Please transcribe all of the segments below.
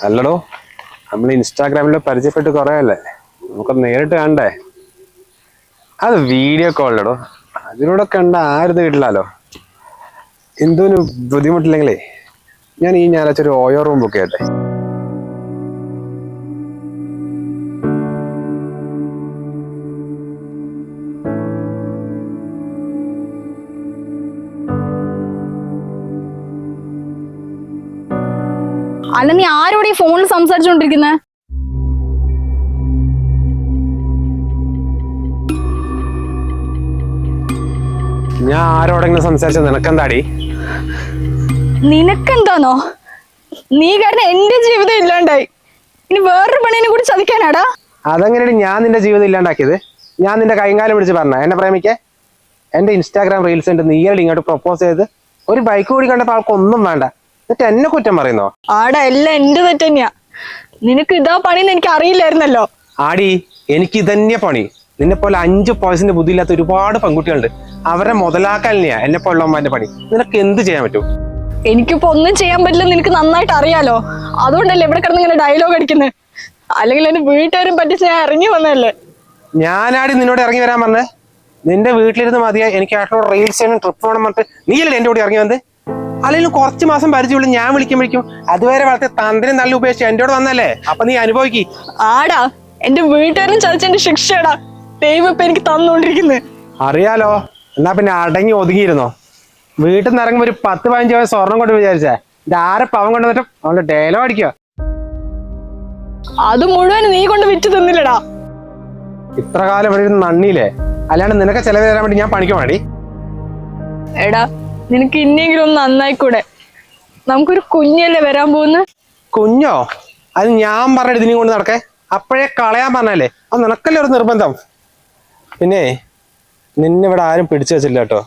അല്ലടോ, നമ്മൾ ഇൻസ്റ്റാഗ്രാമിൽ പരിചയപ്പെട്ട് കുറയല്ലേ, നമുക്ക് നേരിട്ട് കണ്ടേ. അത് വീഡിയോ കോളിലടോ, അതിലൂടെ കണ്ട ആരും കിട്ടില്ലല്ലോ. എന്തോന്ന് ബുദ്ധിമുട്ടില്ലെങ്കിലേ ഞാൻ ഈ ഞായറാഴ്ച ഒരു ഓയോ റൂം ബുക്ക് ചെയ്യട്ടെ. അല്ല, നീ ആരോടെ ഈ ഫോണിൽ സംസാരിച്ചോണ്ടിരിക്കുന്നെ? ഞാൻ ആരോടെങ്കിലും സംസാരിച്ച നിനക്കെന്താടി? നിനക്കെന്താന്നോ? നീ കാരണം എന്റെ ജീവിതം ഇല്ലാണ്ടായി. ഇനി വേറൊരു പെണ്ണിനെ കൂടി ചതിക്കാനാടാ? അതെങ്ങനെയാണ് ഞാൻ നിന്റെ ജീവിതം ഇല്ലാണ്ടാക്കിയത്? ഞാൻ നിന്റെ കൈകാലം പിടിച്ച് പറഞ്ഞ എന്നെ പ്രേമിക്കേ? എന്റെ ഇൻസ്റ്റാഗ്രാം റീൽസ് ഉണ്ട്, നീയല്ലേ ഇങ്ങോട്ട് പ്രപ്പോസ് ചെയ്ത്? ഒരു ബൈക്ക് കൂടി കണ്ടപ്പോൾ ആൾക്കൊന്നും വേണ്ട, എന്നിട്ട് എന്നെ കുറ്റം പറയുന്നോ? ആടാ, എല്ലാം എന്റെ തെറ്റ് തന്നെയാ. നിനക്ക് ഇതാ പണിന്ന് എനിക്ക് അറിയില്ലായിരുന്നല്ലോ. ആടി, എനിക്ക് ഇതന്നെ പണി. നിന്നെ പോലെ 5% ബുദ്ധിയില്ലാത്ത ഒരുപാട് പെൺകുട്ടികളുണ്ട്. അവരെ മുതലാക്കാനെയാ എന്നെ പോലുള്ളവന്മാരുടെ പണി. നിനക്ക് എന്ത് ചെയ്യാൻ പറ്റും? എനിക്കിപ്പോ ഒന്നും ചെയ്യാൻ പറ്റില്ല, നിനക്ക് നന്നായിട്ട് അറിയാലോ. അതുകൊണ്ടല്ലേ ഇവിടെ കിടന്ന് ഇങ്ങനെ ഡയലോഗ് അടിക്കുന്നത്. അല്ലെങ്കിൽ എന്റെ വീട്ടുകാരും പറ്റിച്ച് ഞാൻ ഇറങ്ങി വന്നതല്ലേ. ഞാനാടി നിന്നോട് ഇറങ്ങി വരാൻ പറഞ്ഞേ? നിന്റെ വീട്ടിലിരുന്ന് മതിയാ എനിക്ക് ആയിട്ടുള്ള റീൽസ് ചെയ്യണം, ട്രിപ്പ് പോകണം പറഞ്ഞിട്ട് നീയല്ലേ എന്റെ കൂടെ ഇറങ്ങി വന്നത്? അല്ലെങ്കിൽ കുറച്ച് മാസം പരിചയമുള്ളൂ, ഞാൻ വിളിക്കും. അതുവരെ വളർത്തി തന്ത്രം നല്ല ഉപേക്ഷിച്ച് എന്റെ കൂടെ വന്നല്ലേ, അപ്പൊ നീ അനുഭവിക്ക്. ആടാ, എന്റെ വീട്ടുകാരും ചതിച്ചെന്റെ ശിക്ഷടാ ദൈവം ഇപ്പൊ എനിക്ക് തന്നോണ്ടിരിക്കുന്നത്. അറിയാലോ, എന്നാ പിന്നെ അടങ്ങി ഒതുങ്ങിയിരുന്നോ. വീട്ടിൽ നിന്ന് ഇറങ്ങുമ്പോ ഒരു 10-15 രൂപ സ്വർണം കൊണ്ട് വിചാരിച്ചേ ഇത് ആരെ പവൻ കൊണ്ടുവന്നിട്ടും അവളുടെ ഡയലോഗ് അടിക്കുക. അത് മുഴുവൻ നീ കൊണ്ട് വിറ്റ് തന്നില്ലടാ. ഇത്ര കാലം ഇവിടെ ഇരുന്ന് നന്ദിയില്ലേ? അല്ലാണ്ട് നിനക്ക് ചെലവ് തരാൻ വേണ്ടി ഞാൻ പണിക്ക് വേണ്ടി. എടാ, നിനക്ക് ഇനിയെങ്കിലും ഒന്ന് നന്നായിക്കൂടെ? നമുക്കൊരു കുഞ്ഞല്ലേ വരാൻ പോകുന്ന. കുഞ്ഞോ? അത് ഞാൻ പറഞ്ഞ ഇതിനെയും കൊണ്ട് നടക്കേ? അപ്പോഴേ കളയാൻ പറഞ്ഞല്ലേ? അത് നിനക്കല്ലേ ഒരു നിർബന്ധം. പിന്നെ നിന്നെ ഇവിടെ ആരും പിടിച്ചു വെച്ചില്ല കേട്ടോ,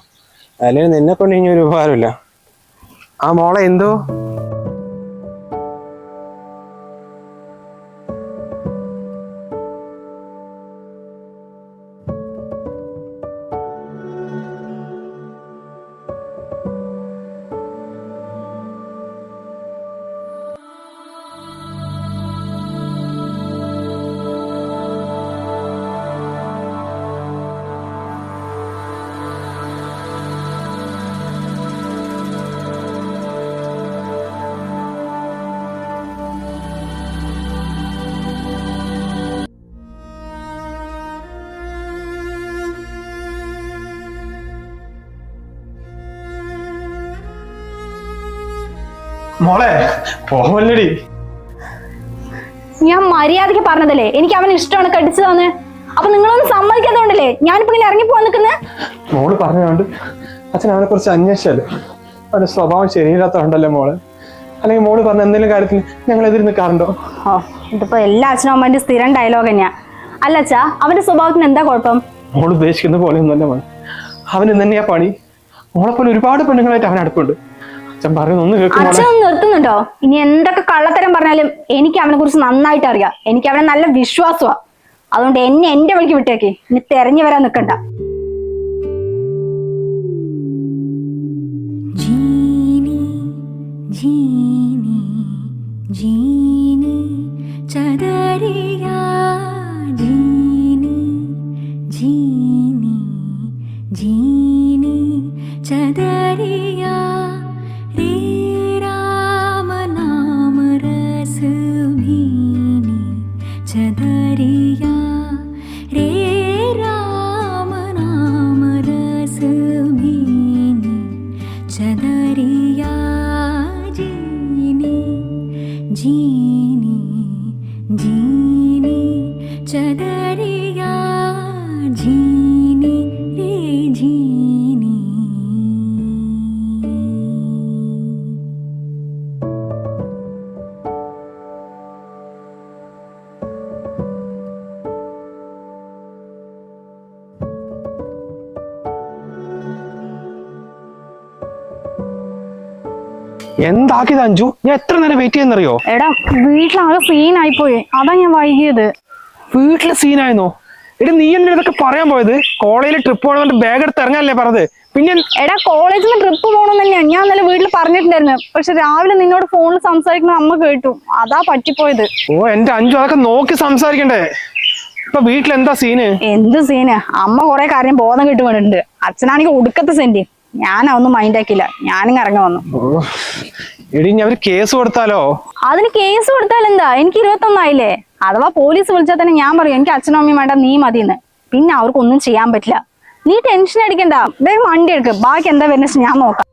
അല്ലെങ്കിൽ നിന്നെ കൊണ്ട് ഇനി ഒരു ഉപകാരമില്ല. ആ മോളെ എന്തോ മോളെ പോവല്ലടി. ഞാൻ മര്യാദക്ക് പറഞ്ഞതല്ലേ എനിക്ക് അവന് ഇഷ്ടമാണ് കടിച്ചു തന്നെ. അപ്പൊ നിങ്ങളൊന്നും സമ്മതിക്കാത്തതുകൊണ്ടല്ലേ ഞാനിപ്പോ ഇങ്ങനെ ഇറങ്ങി പോവാൻ നിൽക്കുന്നത്. മോള് പറഞ്ഞുകൊണ്ട് അച്ഛൻ അവനെ കുറിച്ച് അന്വേഷിച്ചല്ലേ, അവന്റെ സ്വഭാവം ശരിയില്ലാത്തതുകൊണ്ടല്ലേ മോള്? അല്ലെങ്കിൽ മോള് പറഞ്ഞ എന്തെങ്കിലും കാര്യത്തിന് ഞങ്ങൾ എതിര് നിൽക്കാറുണ്ടോ? ഇതിപ്പോ എല്ലാ അച്ഛനും അമ്മേന്റെ സ്ഥിരം ഡയലോഗ് തന്നെയാ. അല്ല അച്ഛാ, അവന്റെ സ്വഭാവത്തിന് എന്താ കുഴപ്പം? മോള് ഉദ്ദേശിക്കുന്ന പോലെ ഒന്നല്ല മോൻ, അവന് തന്നെയാ പണി. മോളെ പോലെ ഒരുപാട് പെണ്ണുങ്ങളായിട്ട് അവൻ അടുപ്പുണ്ട്. അച്ഛൻ പറയുന്നൊന്ന് കേൾക്കും. അച്ഛൻ നിർത്തുന്നുണ്ടോ? ഇനി എന്തൊക്കെ കള്ളത്തരം പറഞ്ഞാലും എനിക്ക് അവനെ കുറിച്ച് നന്നായിട്ട് അറിയാം. എനിക്ക് അവനെ നല്ല വിശ്വാസമാ. അതുകൊണ്ട് എന്നെ എന്റെ വഴിക്ക് വിട്ടേക്ക്. ഇനി തെരഞ്ഞു വരാൻ നിൽക്കണ്ട. എന്താക്കിയത് അഞ്ജു? ഞാൻ എത്ര നേരം വെയിറ്റ് ചെയ്യുന്നറിയോ? എടാ, വീട്ടിലാകെ സീനായിപ്പോയി, അതാ ഞാൻ വൈകിയത്. വീട്ടില് സീനായിരുന്നോ? എടി നീ എന്നെ ഇതൊക്കെ പറയാൻ പോയത്? കോളേജിൽ ട്രിപ്പ് പോകണമെന്ന് ബാഗ് എടുത്ത് ഇറങ്ങാനല്ലേ പറഞ്ഞത്? പിന്നെ എടാ കോളേജിൽ നിന്ന് ട്രിപ്പ് പോകണം തന്നെയാണ് ഞാൻ ഇന്നലെ വീട്ടിൽ പറഞ്ഞിട്ടുണ്ടായിരുന്നു. പക്ഷെ രാവിലെ നിന്നോട് ഫോണിൽ സംസാരിക്കുന്ന അമ്മ കേട്ടു, അതാ പറ്റിപ്പോയത്. ഓ എന്റെ അഞ്ചു അതൊക്കെ നോക്കി സംസാരിക്കണ്ടേ? ഇപ്പൊ വീട്ടിൽ എന്താ സീന്? എന്ത് സീന്? അമ്മ കുറെ കാര്യം ബോധം കിട്ടു വേണ്ടിട്ടുണ്ട്. അച്ഛനാണെങ്കിൽ ഒടുക്കത്തെ സെന്റ്. ഞാനൊന്നും മൈൻഡ് ആക്കില്ല, ഞാനിങ്ങ് ഇറങ്ങി വന്നു. എടി ഞാൻ ഒരു കേസ് കൊടുത്താലോ? അതിന് കേസ് കൊടുത്താൽ എന്താ? എനിക്ക് 21 ആയില്ലേ. അഥവാ പോലീസ് വിളിച്ചാൽ തന്നെ ഞാൻ പറയും എനിക്ക് അച്ഛനും അമ്മയും വേണ്ട, നീ മതിയെന്ന്. പിന്നെ അവർക്കൊന്നും ചെയ്യാൻ പറ്റില്ല. നീ ടെൻഷൻ അടിക്കണ്ട, വേഗം വണ്ടി എടുക്ക്. ബാക്കി എന്താ വരുന്നത് ഞാൻ നോക്കാം.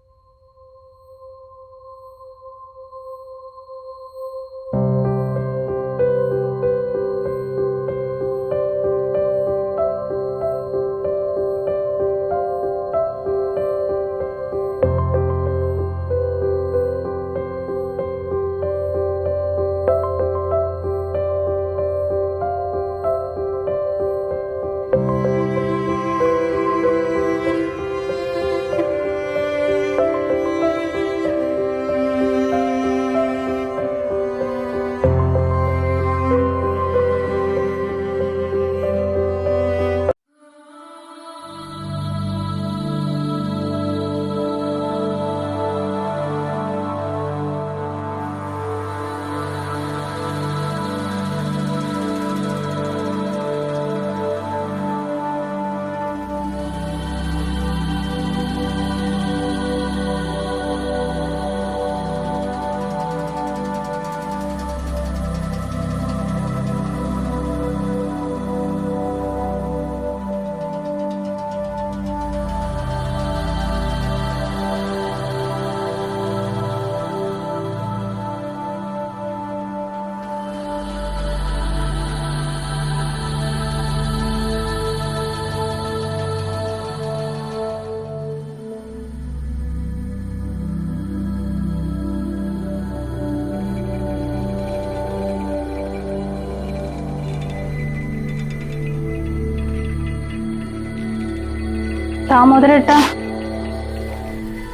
ദാമോദരേട്ട,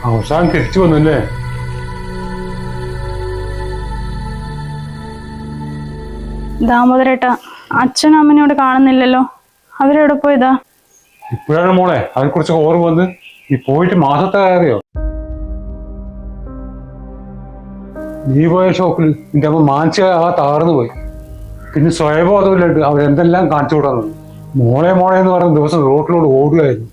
അവസാനം തിരിച്ചു വന്നല്ലേ? ദാമോദരേട്ട, അച്ഛനും അമ്മനോട് കാണുന്നില്ലല്ലോ, അവരെവിടെ പോയതാ? ഇപ്പോഴാണ് മോളെ അതിനെ കുറിച്ച് ഓർമ്മ വന്ന്. നീ പോയിട്ട് മാസത്തെ കാര്യോ? നീ പോയ ഷോക്കിൽ നിന്റെ അമ്മ മാനസിക താർന്നു പോയി. പിന്നെ സ്വയബോധമില്ലാണ്ട് അവരെന്തെല്ലാം കാണിച്ചു വിടാറുണ്ട്. മോളെ മോളെ എന്ന് പറയുന്ന ദിവസം റോട്ടിലോട് ഓടുകയായിരുന്നു.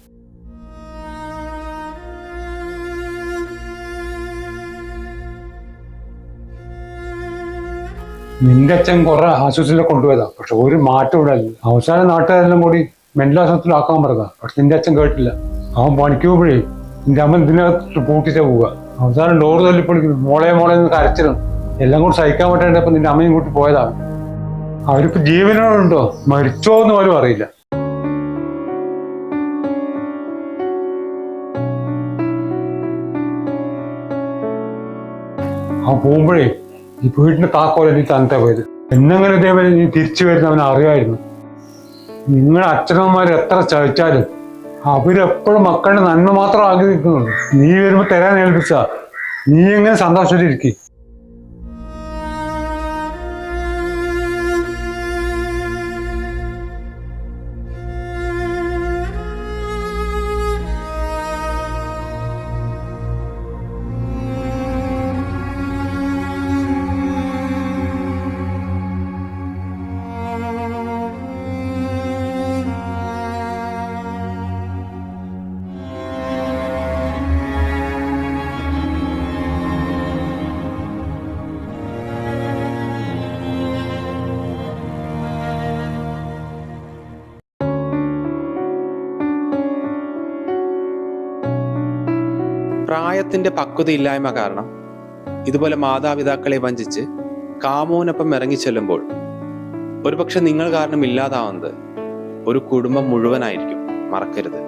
നിന്റെ അച്ഛൻ കുറെ ആശുപത്രിയിലൊക്കെ കൊണ്ടുപോയതാ, പക്ഷെ ഒരു മാറ്റം ഉണ്ടായില്ല. അവസാനം നാട്ടുകാരെല്ലാം കൂടി മെന്റൽ ആശുപത്രിയിലാക്കാൻ പറഞ്ഞതാ, പക്ഷെ നിന്റെ അച്ഛൻ കേട്ടില്ല. അവൻ പണിക്ക് പോകുമ്പോഴേ നിന്റെ അമ്മ ഇതിനകത്ത് പൂട്ടിച്ചാ പോവുക. അവസാനം ഡോറ് തല്ലിപ്പൊളിക്കുന്നു, മോളെ മോളെ എന്ന് കരച്ചിലും എല്ലാം കൂടി സഹിക്കാൻ പറ്റാണ്ടപ്പോ നിന്റെ അമ്മയും കൂട്ടി പോയതാണ്. അവരിപ്പോ ജീവനോടുണ്ടോ മരിച്ചോ എന്ന് പോലും അറിയില്ല. അവൻ പോകുമ്പോഴേ ഈ വീട്ടിന്റെ താക്കോല നീ തന്നത്തെ പോയത്. എന്നെങ്ങനെ ഇതേപോലെ നീ തിരിച്ചു വരുന്ന അവൻ അറിയായിരുന്നു. നിങ്ങളുടെ അച്ഛനമ്മമാർ എത്ര ചതിച്ചാലും അവരെപ്പോഴും മക്കളുടെ നന്മ മാത്രം ആഗ്രഹിക്കുന്നുള്ളൂ. നീ വരുമ്പോ തരാൻ ഏൽപ്പിച്ചാ നീ എങ്ങനെ സന്തോഷമായിട്ടിരിക്കും. പ്രായത്തിന്റെ പക്വതയില്ലായ്മ കാരണം ഇതുപോലെ മാതാപിതാക്കളെ വഞ്ചിച്ച് കാമോനൊപ്പം ഇറങ്ങിച്ചെല്ലുമ്പോൾ ഒരുപക്ഷെ നിങ്ങൾ കാരണം ഇല്ലാതാവുന്നത് ഒരു കുടുംബം മുഴുവനായിരിക്കും. മറക്കരുത്.